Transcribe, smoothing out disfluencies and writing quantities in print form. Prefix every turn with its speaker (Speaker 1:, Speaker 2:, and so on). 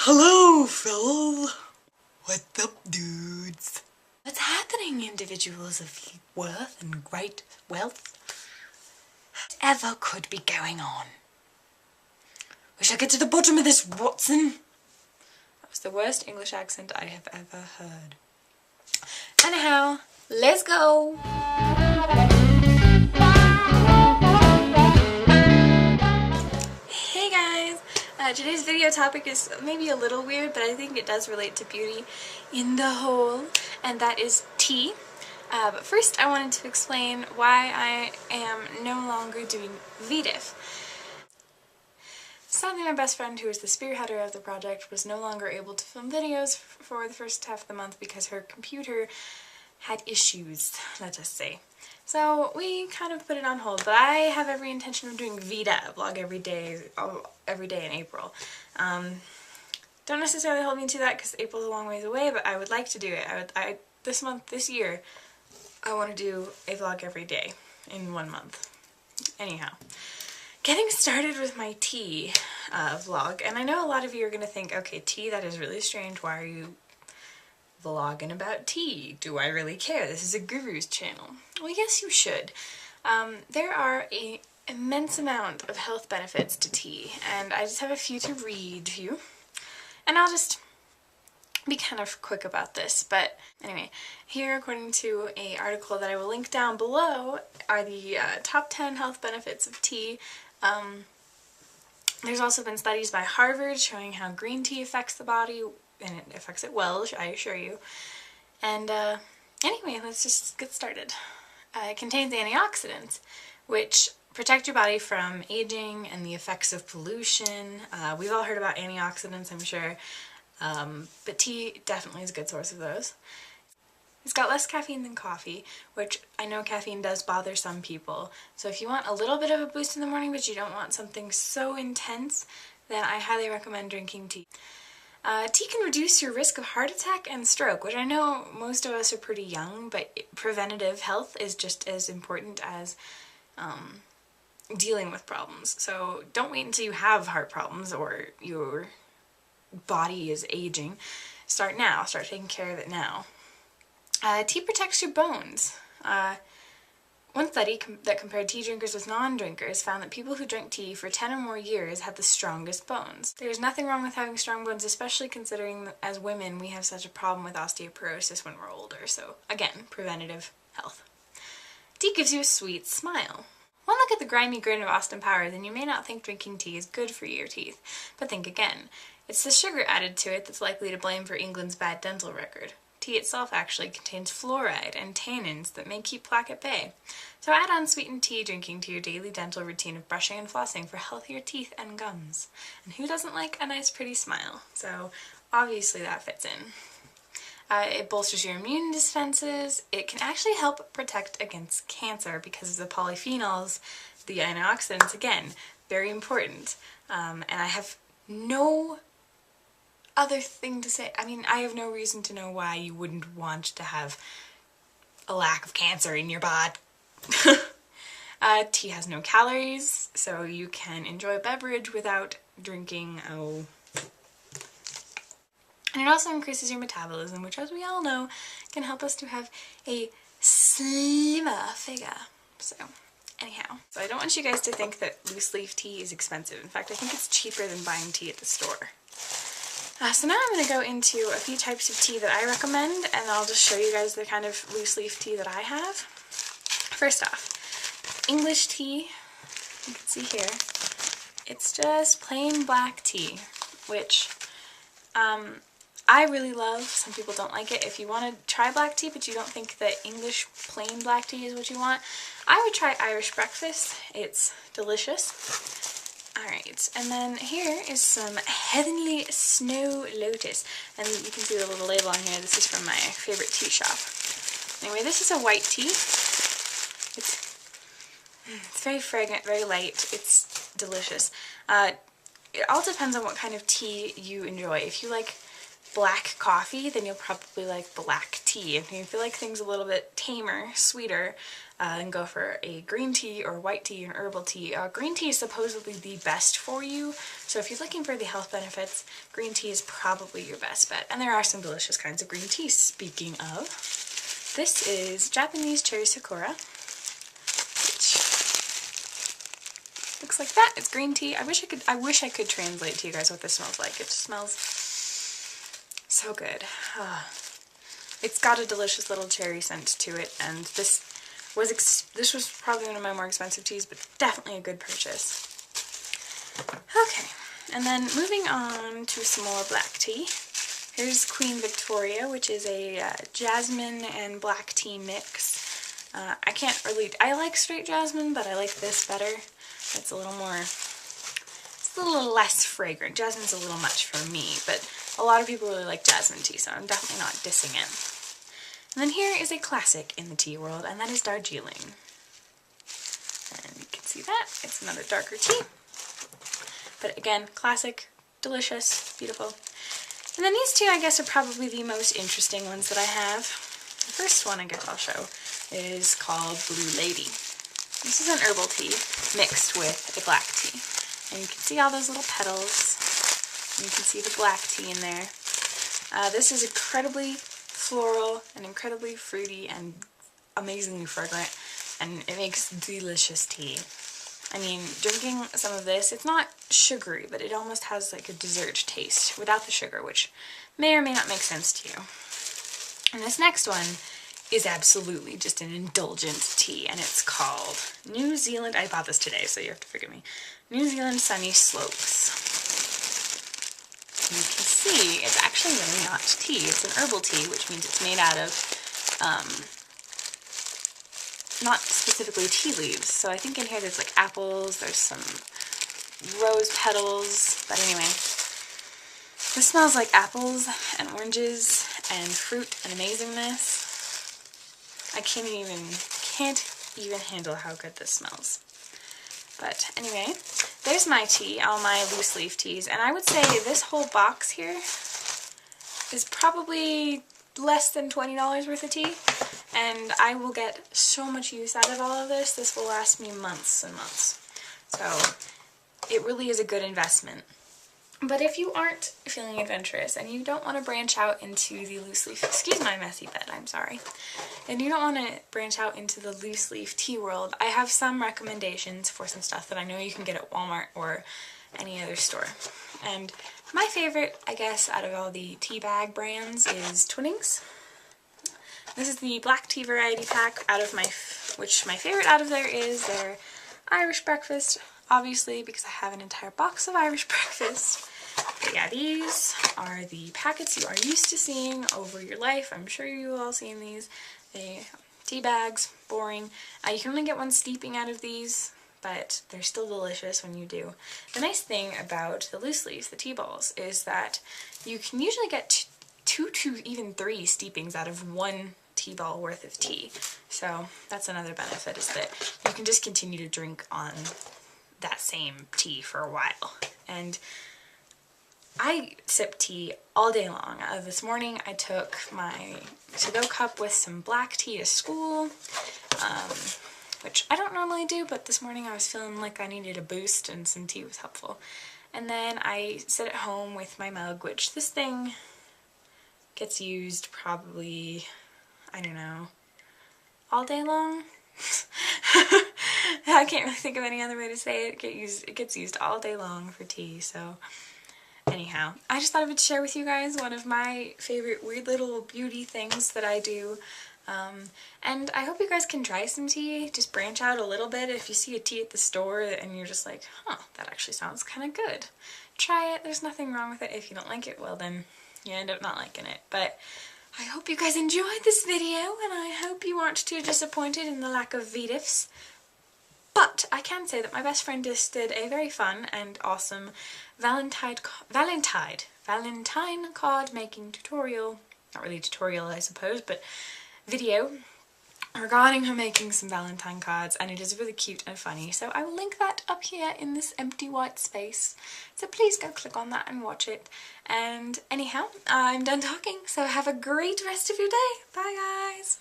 Speaker 1: Hello, fellas. What's up, dudes? What's happening, individuals of worth and great wealth? Whatever could be going on? We shall get to the bottom of this, Watson. That was the worst English accent I have ever heard. Anyhow, let's go. Hey guys! Today's video topic is maybe a little weird, but I think it does relate to beauty in the whole, and that is tea. But first I wanted to explain why I am no longer doing VDIF. Sadly, my best friend, who is the spearheader of the project, was no longer able to film videos for the first half of the month because her computer had issues, let's just say. So we kind of put it on hold, but I have every intention of doing a vlog every day in April. Don't necessarily hold me to that because April's a long ways away, but I would like to do it. This year, I want to do a vlog every day in 1 month. Anyhow, getting started with my tea vlog, and I know a lot of you are going to think, okay, tea, that is really strange, why are you vlogging about tea? Do I really care? This is a guru's channel. Well, yes, you should. There are an immense amount of health benefits to tea, and I just have a few to read to you. And I'll just be kind of quick about this, but anyway, here, according to an article that I will link down below, are the top 10 health benefits of tea. There's also been studies by Harvard showing how green tea affects the body, and it affects it well, I assure you. And anyway, let's just get started. It contains antioxidants, which protect your body from aging and the effects of pollution. We've all heard about antioxidants, I'm sure, but tea definitely is a good source of those. It's got less caffeine than coffee, which I know caffeine does bother some people. So if you want a little bit of a boost in the morning, but you don't want something so intense, then I highly recommend drinking tea. Tea can reduce your risk of heart attack and stroke, which I know most of us are pretty young, but preventative health is just as important as dealing with problems. So don't wait until you have heart problems or your body is aging. Start now. Start taking care of it now. Tea protects your bones. One study that compared tea drinkers with non-drinkers found that people who drank tea for 10 or more years had the strongest bones. There's nothing wrong with having strong bones, especially considering that as women we have such a problem with osteoporosis when we're older. So again, preventative health. Tea gives you a sweet smile. One look at the grimy grin of Austin Powers and you may not think drinking tea is good for your teeth, but think again. It's the sugar added to it that's likely to blame for England's bad dental record. Tea itself actually contains fluoride and tannins that may keep plaque at bay. So add on sweetened tea drinking to your daily dental routine of brushing and flossing for healthier teeth and gums. And who doesn't like a nice pretty smile? So obviously that fits in. It bolsters your immune defenses. It can actually help protect against cancer because of the polyphenols, the antioxidants, again, very important. And I have no other thing to say. I mean, I have no reason to know why you wouldn't want to have a lack of cancer in your body. Tea has no calories, so you can enjoy a beverage without drinking, And it also increases your metabolism, which, as we all know, can help us to have a slimmer figure. So, anyhow. So I don't want you guys to think that loose leaf tea is expensive. In fact, I think it's cheaper than buying tea at the store. So now I'm going to go into a few types of tea that I recommend, and I'll just show you guys the kind of loose leaf tea that I have. First off, English tea, you can see here, it's just plain black tea, which I really love. Some people don't like it. If you want to try black tea but you don't think that English plain black tea is what you want, I would try Irish breakfast. It's delicious. Alright, and then here is some Heavenly Snow Lotus, and you can see the little label on here. This is from my favorite tea shop. Anyway, this is a white tea. It's very fragrant, very light. It's delicious. It all depends on what kind of tea you enjoy. If you like black coffee, then you'll probably like black tea. If you feel like things a little bit tamer, sweeter, and go for a green tea or white tea or herbal tea. Green tea is supposedly the best for you, so if you're looking for the health benefits, green tea is probably your best bet. And there are some delicious kinds of green tea. Speaking of, this is Japanese cherry sakura, which looks like that. It's green tea. I wish I could translate to you guys what this smells like. It just smells so good. It's got a delicious little cherry scent to it, and this was probably one of my more expensive teas, but definitely a good purchase. Okay, and then moving on to some more black tea. Here's Queen Victoria, which is a jasmine and black tea mix. I like straight jasmine, but I like this better. It's a little less fragrant. Jasmine's a little much for me, but a lot of people really like jasmine tea, so I'm definitely not dissing it. And then here is a classic in the tea world, and that is Darjeeling. And you can see that. It's another darker tea. But again, classic, delicious, beautiful. And then these two, I guess, are probably the most interesting ones that I have. The first one I guess I'll show is called Blue Lady. This is an herbal tea mixed with a black tea. And you can see all those little petals. And you can see the black tea in there. This is incredibly floral and incredibly fruity and amazingly fragrant, and it makes delicious tea. I mean, drinking some of this, it's not sugary, but it almost has like a dessert taste without the sugar, which may or may not make sense to you. And this next one is absolutely just an indulgent tea, and it's called New Zealand, I bought this today, so you have to forgive me, New Zealand Sunny Slopes. You can see it's actually really not tea. It's an herbal tea, which means it's made out of not specifically tea leaves. So I think in here there's like apples, there's some rose petals, but anyway. This smells like apples and oranges and fruit and amazingness. I can't even handle how good this smells. But anyway, there's my tea, all my loose leaf teas, and I would say this whole box here is probably less than $20 worth of tea, and I will get so much use out of all of this. This will last me months and months. So it really is a good investment. But if you aren't feeling adventurous and you don't want to branch out into the loose leaf, excuse my messy bed, I'm sorry, and you don't want to branch out into the loose leaf tea world, I have some recommendations for some stuff that I know you can get at Walmart or any other store. And my favorite, I guess, out of all the tea bag brands is Twinings. This is the black tea variety pack which my favorite out of there is their Irish breakfast, obviously, because I have an entire box of Irish breakfast. But yeah, these are the packets you are used to seeing over your life. I'm sure you've all seen these. Tea bags, boring. You can only get one steeping out of these, but they're still delicious when you do. The nice thing about the loose leaves, the tea balls, is that you can usually get 2 to even 3 steepings out of one tea ball worth of tea. So that's another benefit, is that you can just continue to drink on that same tea for a while. And I sip tea all day long. This morning I took my to-go cup with some black tea to school, which I don't normally do, but this morning I was feeling like I needed a boost and some tea was helpful. And then I sit at home with my mug, which this thing gets used probably, I don't know, all day long. I can't really think of any other way to say it. It gets used all day long for tea, so anyhow. I just thought I would share with you guys one of my favorite weird little beauty things that I do. And I hope you guys can try some tea. Just branch out a little bit. If you see a tea at the store and you're just like, huh, that actually sounds kind of good, try it. There's nothing wrong with it. If you don't like it, well then you end up not liking it. But I hope you guys enjoyed this video, and I hope you aren't too disappointed in the lack of VDIFs. But I can say that my best friend just did a very fun and awesome Valentine card making tutorial. Not really tutorial, I suppose, but video regarding her making some Valentine cards, and it is really cute and funny. So I will link that up here in this empty white space. So please go click on that and watch it. And anyhow, I'm done talking, so have a great rest of your day. Bye guys!